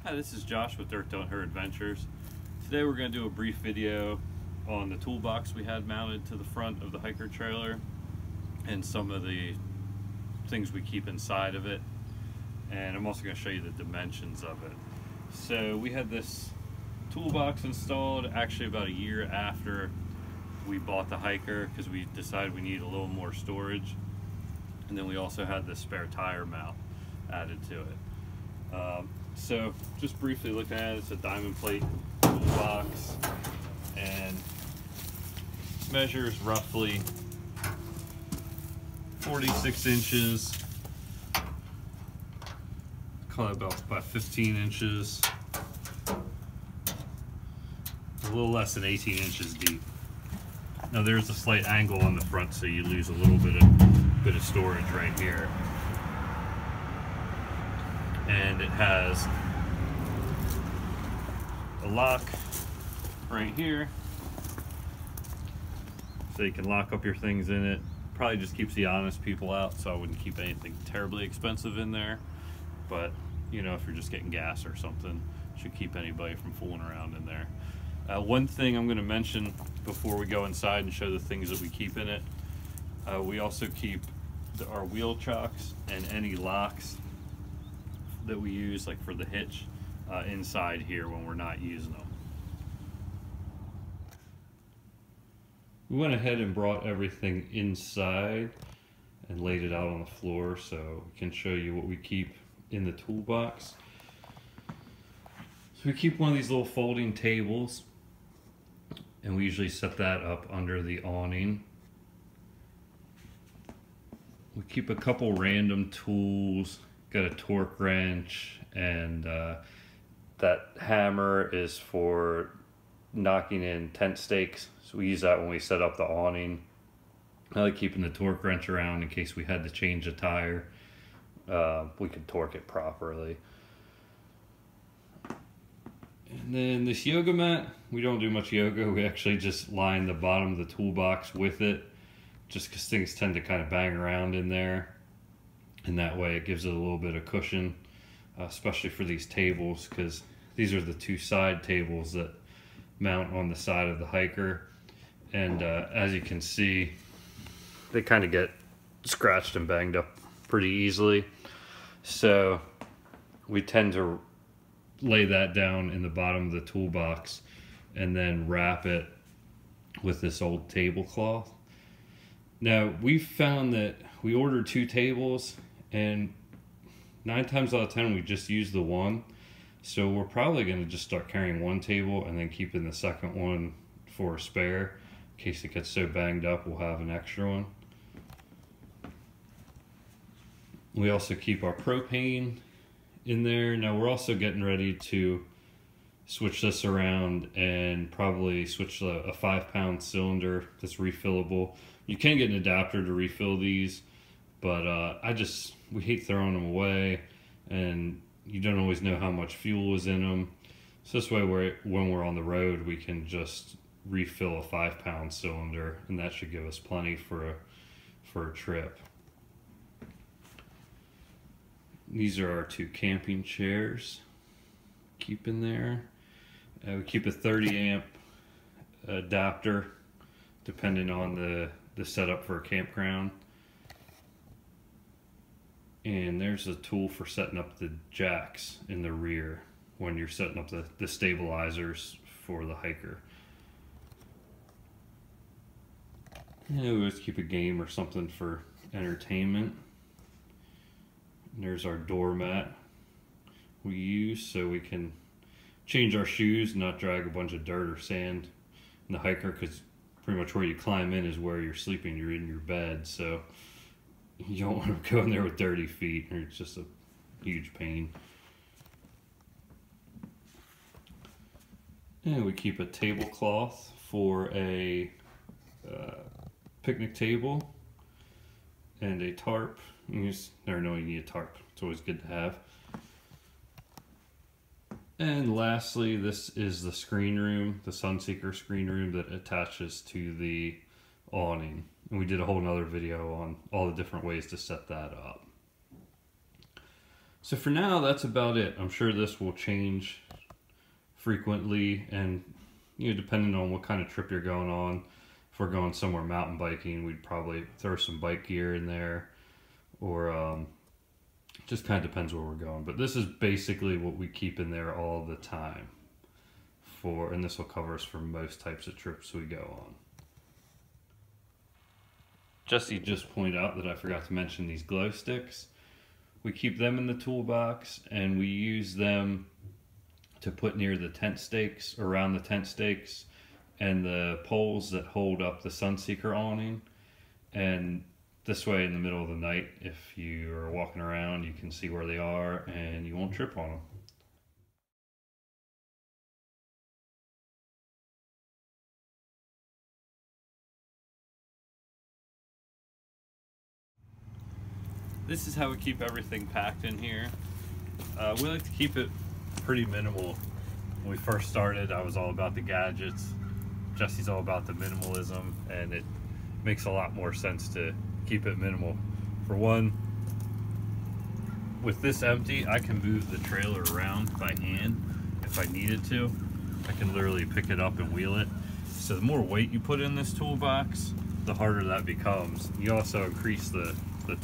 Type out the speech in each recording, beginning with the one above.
Hi, this is Josh with Dirt Don't Hurt Adventures. Today we're going to do a brief video on the toolbox we had mounted to the front of the hiker trailer and some of the things we keep inside of it. And I'm also going to show you the dimensions of it. So we had this toolbox installed actually about a year after we bought the hiker because we decided we needed a little more storage. And then we also had this spare tire mount added to it. So just briefly looking at it, it's a diamond plate toolbox and measures roughly 46 inches, call it about 15 inches, a little less than 18 inches deep. Now there's a slight angle on the front, so you lose a little bit of storage right here. And it has a lock right here, so you can lock up your things in it. Probably just keeps the honest people out, so I wouldn't keep anything terribly expensive in there. But you know, if you're just getting gas or something, should keep anybody from fooling around in there. One thing I'm going to mention before we go inside and show the things that we keep in it, we also keep our wheel chocks and any locks that we use, like for the hitch, inside here when we're not using them. We went ahead and brought everything inside and laid it out on the floor so we can show you what we keep in the toolbox. So we keep one of these little folding tables, and we usually set that up under the awning. We keep a couple random tools. Got a torque wrench, and that hammer is for knocking in tent stakes, so we use that when we set up the awning. I like keeping the torque wrench around in case we had to change a tire. We could torque it properly. And then this yoga mat, we don't do much yoga. We actually just line the bottom of the toolbox with it, just because things tend to kind of bang around in there. And that way it gives it a little bit of cushion, especially for these tables, because these are the two side tables that mount on the side of the hiker. And as you can see, they kind of get scratched and banged up pretty easily. So we tend to lay that down in the bottom of the toolbox and then wrap it with this old tablecloth. Now we've found that we ordered 2 tables, and 9 times out of 10 we just use the one. So we're probably going to just start carrying one table and then keeping the second one for a spare. In case it gets so banged up, we'll have an extra one. We also keep our propane in there. Now we're also getting ready to switch this around and probably switch a 5-pound cylinder that's refillable. You can get an adapter to refill these, but we hate throwing them away, and you don't always know how much fuel is in them. So this way, when we're on the road, we can just refill a 5-pound cylinder, and that should give us plenty for a trip. These are our 2 camping chairs. Keep in there. We keep a 30 amp adapter, depending on the setup for a campground. And there's a tool for setting up the jacks in the rear when you're setting up the stabilizers for the hiker. And we always keep a game or something for entertainment. And there's our doormat we use so we can change our shoes and not drag a bunch of dirt or sand in the hiker, because pretty much where you climb in is where you're sleeping. You're in your bed, so you don't want to go in there with dirty feet, or it's just a huge pain. And we keep a tablecloth for a picnic table and a tarp. You just never know you need a tarp. It's always good to have. And lastly, this is the screen room, the Sunseeker screen room that attaches to the awning. And we did a whole nother video on all the different ways to set that up. So for now, that's about it. I'm sure this will change frequently, and depending on what kind of trip you're going on. If we're going somewhere mountain biking, we'd probably throw some bike gear in there, or just kind of depends where we're going. But this is basically what we keep in there all the time and this will cover us for most types of trips we go on. Jesse just pointed out that I forgot to mention these glow sticks. We keep them in the toolbox, and we use them to put near the tent stakes, around the tent stakes, and the poles that hold up the Sunseeker awning. And this way, in the middle of the night, if you are walking around, you can see where they are and you won't trip on them. This is how we keep everything packed in here. We like to keep it pretty minimal. When we first started, I was all about the gadgets. Jesse's all about the minimalism, and it makes a lot more sense to keep it minimal. For one, with this empty, I can move the trailer around by hand if I needed to. I can literally pick it up and wheel it. So the more weight you put in this toolbox, the harder that becomes. You also increase the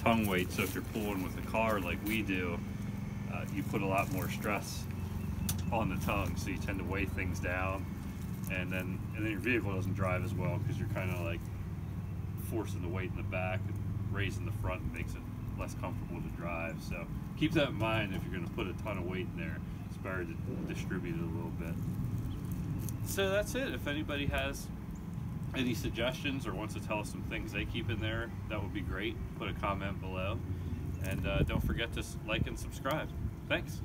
tongue weight, so if you're pulling with a car like we do, you put a lot more stress on the tongue, so you tend to weigh things down, and then your vehicle doesn't drive as well because you're kind of like forcing the weight in the back and raising the front, and makes it less comfortable to drive. So keep that in mind. If you're going to put a ton of weight in there, it's better to distribute it a little bit. So that's it. If anybody has any suggestions or wants to tell us some things they keep in there, that would be great. Put a comment below, and don't forget to like and subscribe. Thanks.